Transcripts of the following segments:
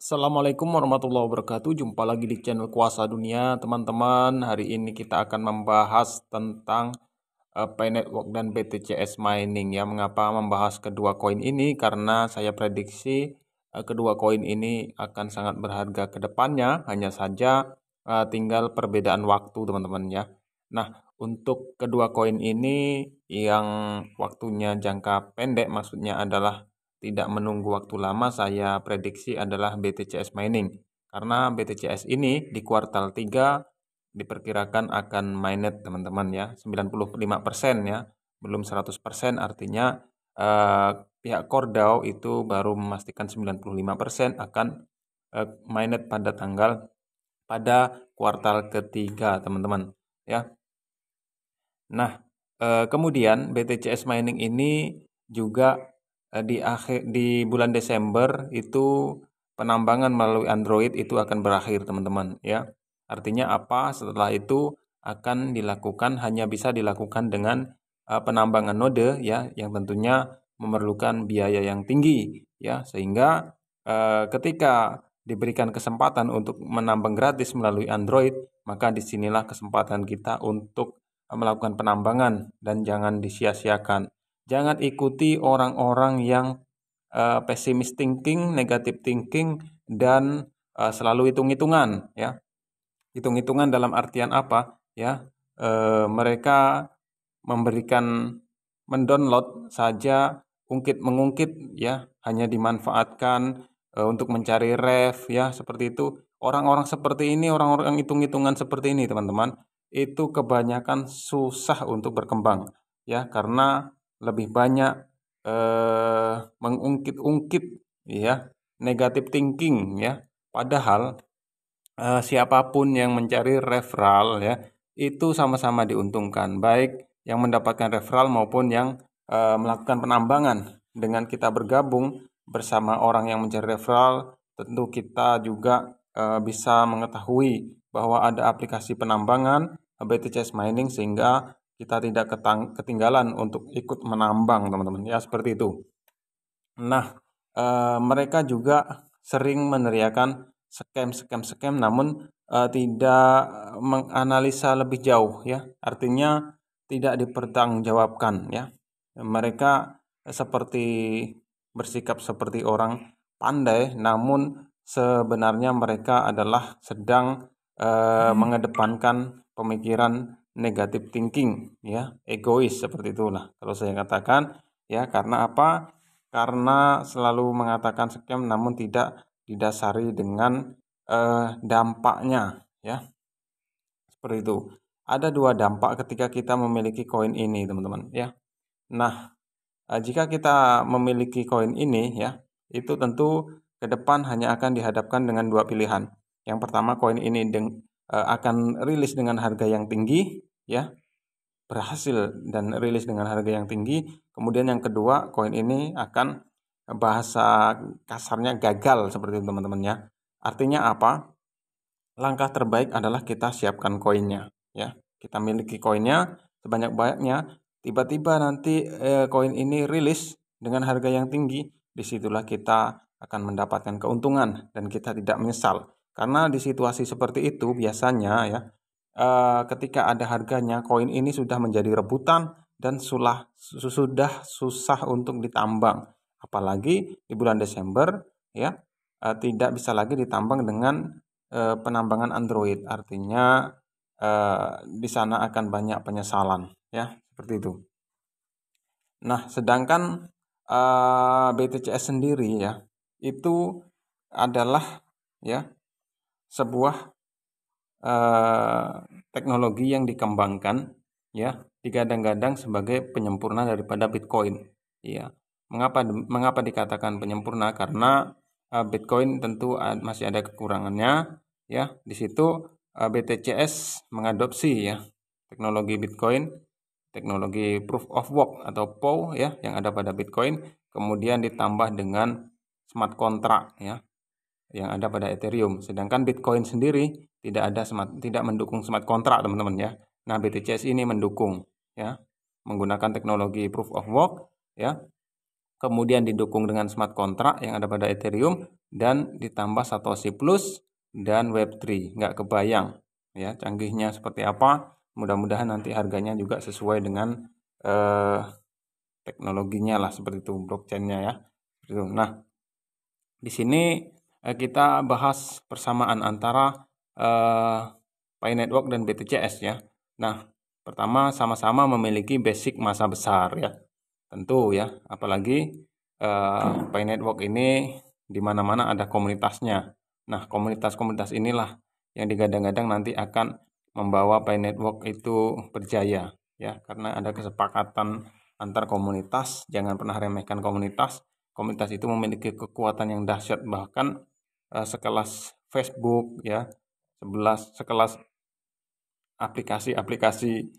Assalamualaikum warahmatullahi wabarakatuh. Jumpa lagi di channel Kuasa Dunia, teman-teman. Hari ini kita akan membahas tentang P-Network dan BTCS Mining ya. Mengapa membahas kedua koin ini? Karena saya prediksi kedua koin ini akan sangat berharga ke depannya. Hanya saja tinggal perbedaan waktu, teman-teman ya. Nah, untuk kedua koin ini yang waktunya jangka pendek, maksudnya adalah tidak menunggu waktu lama, saya prediksi adalah BTCS Mining. Karena BTCS ini di kuartal 3 diperkirakan akan mainnet, teman-teman ya, 95% ya, belum 100%, artinya pihak Cordao itu baru memastikan 95% akan mainnet pada kuartal ketiga, teman-teman ya. Nah, kemudian BTCS Mining ini juga di bulan Desember itu penambangan melalui Android itu akan berakhir, teman-teman ya. Artinya apa? Setelah itu akan dilakukan, hanya bisa dilakukan dengan penambangan node ya, yang tentunya memerlukan biaya yang tinggi ya, sehingga ketika diberikan kesempatan untuk menambang gratis melalui Android, maka disinilah kesempatan kita untuk melakukan penambangan dan jangan disia-siakan. Jangan ikuti orang-orang yang pesimis thinking, negative thinking, dan selalu hitung-hitungan ya. Hitung-hitungan dalam artian apa ya? Mereka mendownload saja ungkit-mengungkit ya, hanya dimanfaatkan untuk mencari ref ya, seperti itu. Orang-orang seperti ini, orang-orang yang hitung-hitungan seperti ini, teman-teman, itu kebanyakan susah untuk berkembang ya, karena lebih banyak mengungkit-ungkit ya, negative thinking ya. Padahal siapapun yang mencari referral ya, itu sama-sama diuntungkan, baik yang mendapatkan referral maupun yang melakukan penambangan. Dengan kita bergabung bersama orang yang mencari referral, tentu kita juga bisa mengetahui bahwa ada aplikasi penambangan BTCS Mining, sehingga kita tidak ketinggalan untuk ikut menambang, teman-teman ya, seperti itu. Nah, mereka juga sering meneriakan scam, namun tidak menganalisa lebih jauh ya, artinya tidak dipertanggungjawabkan ya. Mereka seperti bersikap seperti orang pandai, namun sebenarnya mereka adalah sedang mengedepankan pemikiran negative thinking ya, egois, seperti itulah kalau saya katakan ya. Karena apa? Karena selalu mengatakan scam namun tidak didasari dengan dampaknya ya, seperti itu. Ada dua dampak ketika kita memiliki koin ini, teman-teman ya. Nah, jika kita memiliki koin ini ya, itu tentu ke depan hanya akan dihadapkan dengan dua pilihan. Yang pertama, koin ini akan rilis dengan harga yang tinggi ya, berhasil dan rilis dengan harga yang tinggi. Kemudian yang kedua, koin ini akan, bahasa kasarnya, gagal, seperti itu, teman-teman ya. Artinya apa? Langkah terbaik adalah kita siapkan koinnya ya. Kita miliki koinnya sebanyak-banyaknya. Tiba-tiba nanti koin ini rilis dengan harga yang tinggi, disitulah kita akan mendapatkan keuntungan dan kita tidak menyesal. Karena di situasi seperti itu biasanya ya, ketika ada harganya, koin ini sudah menjadi rebutan dan sudah susah untuk ditambang. Apalagi di bulan Desember ya, tidak bisa lagi ditambang dengan penambangan Android, artinya di sana akan banyak penyesalan ya, seperti itu. Nah, sedangkan BTCS sendiri ya, itu adalah ya sebuah teknologi yang dikembangkan ya, digadang-gadang sebagai penyempurna daripada Bitcoin ya. Mengapa dikatakan penyempurna? Karena Bitcoin tentu masih ada kekurangannya ya. Di situ BTCS mengadopsi ya teknologi Bitcoin, teknologi proof of work atau POW ya, yang ada pada Bitcoin, kemudian ditambah dengan smart contract ya yang ada pada Ethereum. Sedangkan Bitcoin sendiri tidak mendukung smart contract, teman-teman ya. Nah, BTCS ini mendukung ya, menggunakan teknologi proof of work ya. kemudian didukung dengan smart contract yang ada pada Ethereum, dan ditambah Satoshi Plus dan Web3. Nggak kebayang ya canggihnya seperti apa. Mudah-mudahan nanti harganya juga sesuai dengan teknologinya lah, seperti itu, blockchainnya ya. Nah, di sini kita bahas persamaan antara Pi Network dan BTCS ya. Nah, pertama sama-sama memiliki basic massa besar ya. Tentu ya, apalagi Pi Network ini di mana-mana ada komunitasnya. Nah, komunitas-komunitas inilah yang digadang-gadang nanti akan membawa Pi Network itu berjaya ya, karena ada kesepakatan antar komunitas. Jangan pernah remehkan komunitas. Komunitas itu memiliki kekuatan yang dahsyat, bahkan sekelas Facebook ya, sekelas aplikasi-aplikasi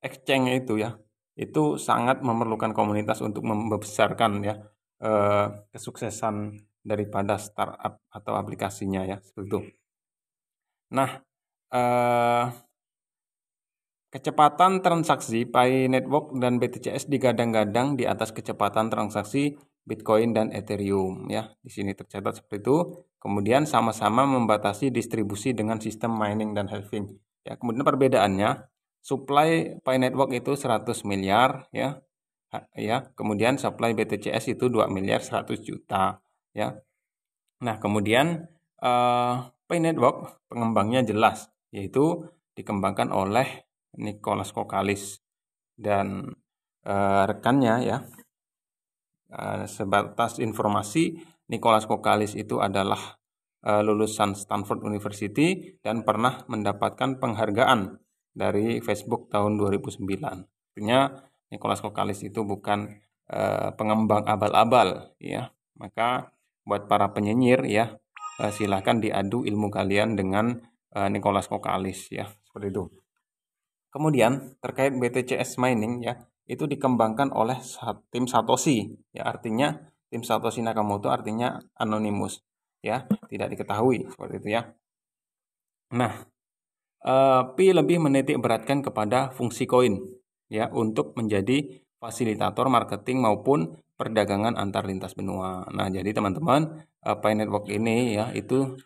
exchange itu ya, itu sangat memerlukan komunitas untuk membesarkan ya kesuksesan daripada startup atau aplikasinya ya, seperti itu. Nah, kecepatan transaksi Pi Network dan BTCS digadang-gadang di atas kecepatan transaksi Bitcoin dan Ethereum ya. Di sini tercatat seperti itu. Kemudian sama-sama membatasi distribusi dengan sistem mining dan halving. Ya, kemudian perbedaannya, supply Pi Network itu 100 miliar ya. Ya, kemudian supply BTCS itu 2 miliar 100 juta ya. Nah, kemudian Pi Network pengembangnya jelas, yaitu dikembangkan oleh Nicholas Kokalis dan rekannya ya. Sebatas informasi, Nicholas Kokalis itu adalah lulusan Stanford University dan pernah mendapatkan penghargaan dari Facebook tahun 2009. Artinya Nicholas Kokalis itu bukan pengembang abal-abal ya. Maka buat para penyinyir ya, silahkan diadu ilmu kalian dengan Nicholas Kokalis ya, seperti itu. Kemudian terkait BTCS mining ya, itu dikembangkan oleh tim Satoshi ya, artinya tim Satoshi Nakamoto artinya anonimus ya, tidak diketahui, seperti itu ya. Nah, Pi lebih menitik beratkan kepada fungsi koin ya, untuk menjadi fasilitator marketing maupun perdagangan antar lintas benua. Nah, jadi teman-teman, Pi Network ini ya itu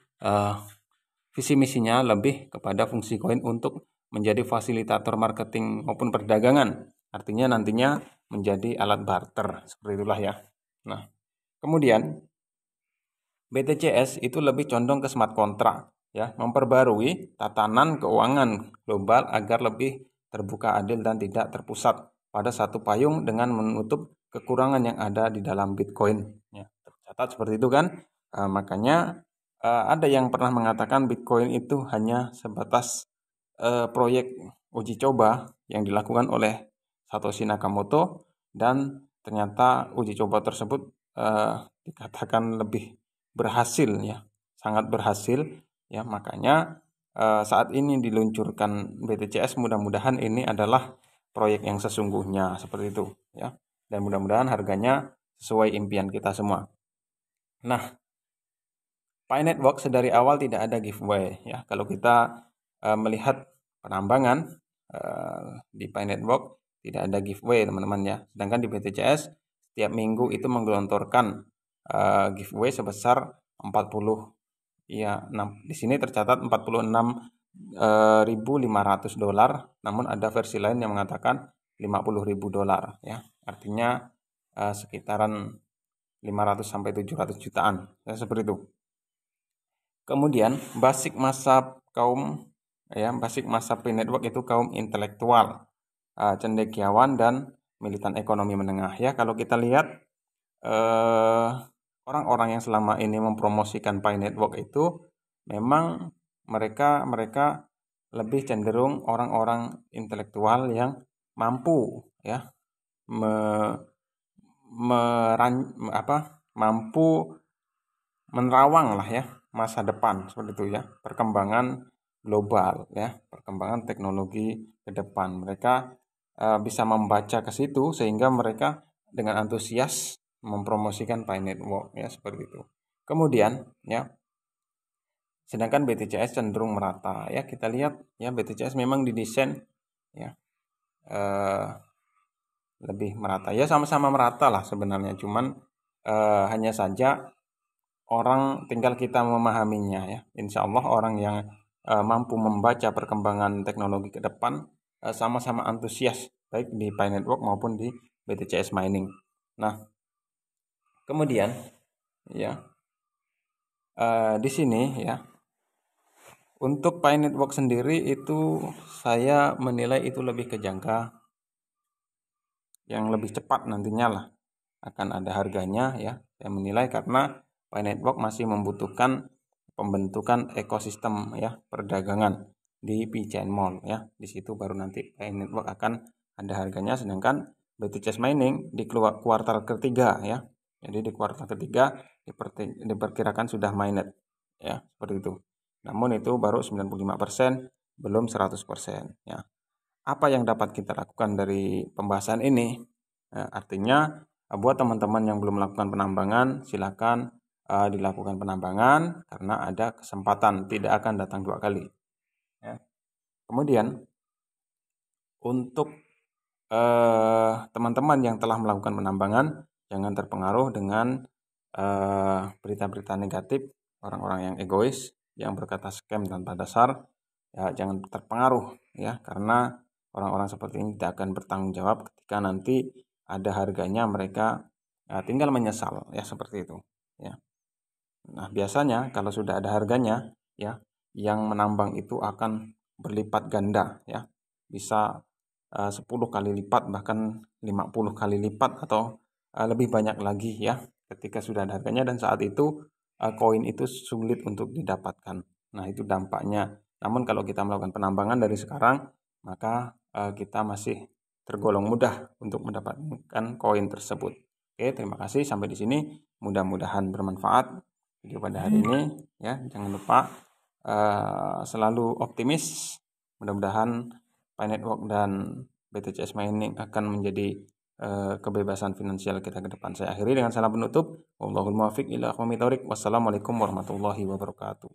visi misinya lebih kepada fungsi koin untuk menjadi fasilitator marketing maupun perdagangan. Artinya nantinya menjadi alat barter, seperti itulah ya. Nah, kemudian BTCS itu lebih condong ke smart contract ya, memperbarui tatanan keuangan global agar lebih terbuka, adil dan tidak terpusat pada satu payung dengan menutup kekurangan yang ada di dalam Bitcoin ya. Tercatat seperti itu kan. Makanya ada yang pernah mengatakan Bitcoin itu hanya sebatas proyek uji coba yang dilakukan oleh Satoshi Nakamoto, dan ternyata uji coba tersebut dikatakan lebih berhasil ya, sangat berhasil ya. Makanya saat ini diluncurkan BTCS, mudah-mudahan ini adalah proyek yang sesungguhnya, seperti itu ya, dan mudah-mudahan harganya sesuai impian kita semua. Nah, Pi Network sedari awal tidak ada giveaway ya. Kalau kita melihat penambangan di Pi Network tidak ada giveaway teman-teman ya. Sedangkan di BTCS setiap minggu itu menggelontorkan giveaway sebesar 40 ya. Di sini tercatat 46.500 dolar, namun ada versi lain yang mengatakan 50.000 dolar ya. Artinya sekitaran 500 sampai 700 jutaan ya, seperti itu. Kemudian basic massa Pi Network itu kaum intelektual, cendekiawan dan militan ekonomi menengah ya. Kalau kita lihat orang-orang yang selama ini mempromosikan Pi Network itu memang mereka lebih cenderung orang-orang intelektual yang mampu ya mampu menerawang lah ya masa depan, seperti itu ya, perkembangan global ya, perkembangan teknologi ke depan. Mereka bisa membaca ke situ sehingga mereka dengan antusias mempromosikan Pi Network ya, seperti itu. Kemudian ya, sedangkan BTCS cenderung merata ya. Kita lihat ya, BTCS memang didesain ya lebih merata. Ya sama-sama merata lah sebenarnya, cuman hanya saja orang tinggal kita memahaminya ya. Insya Allah orang yang mampu membaca perkembangan teknologi ke depan sama-sama antusias baik di Pi Network maupun di BTCS Mining. Nah, kemudian ya di sini ya untuk Pi Network sendiri itu saya menilai itu lebih ke jangka yang lebih cepat nantinya lah akan ada harganya ya. Saya menilai karena Pi Network masih membutuhkan pembentukan ekosistem ya perdagangan di P-Chain Mall ya. Di situ baru nanti Pi Network akan ada harganya, sedangkan BTCS Mining di kuartal ketiga ya. Jadi di kuartal ketiga diperkirakan sudah mainnet ya, seperti itu. Namun itu baru 95%, belum 100% ya. Apa yang dapat kita lakukan dari pembahasan ini? Artinya buat teman-teman yang belum melakukan penambangan, silakan dilakukan penambangan karena ada kesempatan, tidak akan datang dua kali. Ya. Kemudian untuk teman-teman yang telah melakukan penambangan, jangan terpengaruh dengan berita-berita negatif orang-orang yang egois, yang berkata scam tanpa dasar. Ya, jangan terpengaruh ya, karena orang-orang seperti ini tidak akan bertanggung jawab ketika nanti ada harganya, mereka tinggal menyesal ya, seperti itu ya. Nah, biasanya kalau sudah ada harganya ya, yang menambang itu akan berlipat ganda ya. Bisa 10 kali lipat, bahkan 50 kali lipat atau lebih banyak lagi ya ketika sudah ada harganya, dan saat itu koin itu sulit untuk didapatkan. Nah, itu dampaknya. Namun kalau kita melakukan penambangan dari sekarang, maka kita masih tergolong mudah untuk mendapatkan koin tersebut. Oke, terima kasih sampai di sini. Mudah-mudahan bermanfaat video pada hari ini ya. Jangan lupa selalu optimis. Mudah-mudahan Pi Network dan BTCS Mining akan menjadi kebebasan finansial kita ke depan. Saya akhiri dengan salam penutup. Wallahul muwaffiq ila aqwamit thoriq. Wassalamualaikum warahmatullahi wabarakatuh.